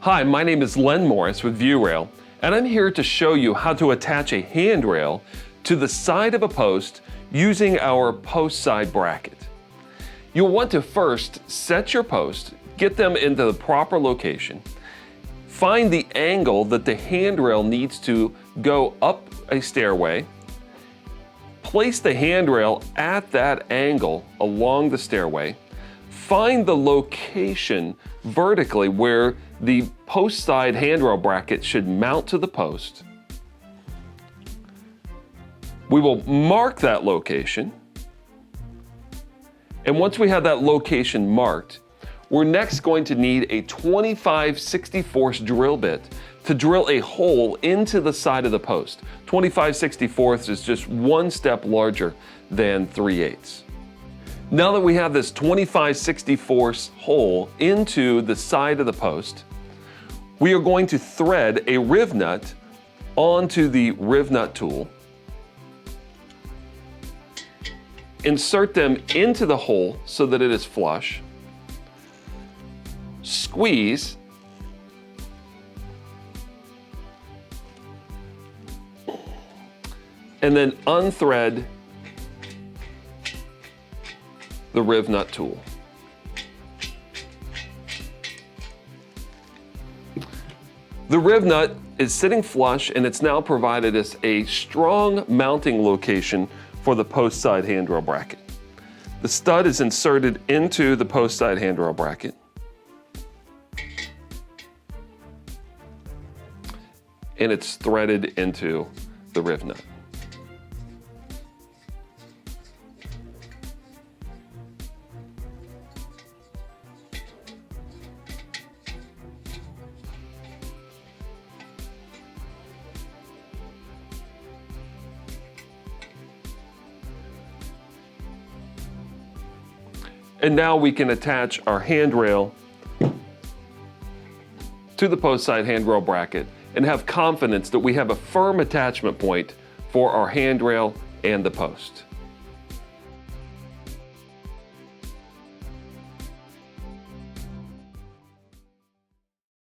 Hi, my name is Len Morris with ViewRail, and I'm here to show you how to attach a handrail to the side of a post using our Postside bracket. You'll want to first set your post, get them into the proper location, find the angle that the handrail needs to go up a stairway, place the handrail at that angle along the stairway, find the location vertically where the Postside handrail bracket should mount to the post. We will mark that location. And once we have that location marked, we're next going to need a 25/64 drill bit to drill a hole into the side of the post. 25/64 is just one step larger than 3/8. Now that we have this 25/64 hole into the side of the post, we are going to thread a Rivnut onto the Rivnut tool, insert them into the hole so that it is flush, squeeze, and then unthread the Rivnut tool. The Rivnut is sitting flush, and it's now provided us a strong mounting location for the Postside handrail bracket. The stud is inserted into the Postside handrail bracket. And it's threaded into the Rivnut. And now we can attach our handrail to the Postside handrail bracket and have confidence that we have a firm attachment point for our handrail and the post.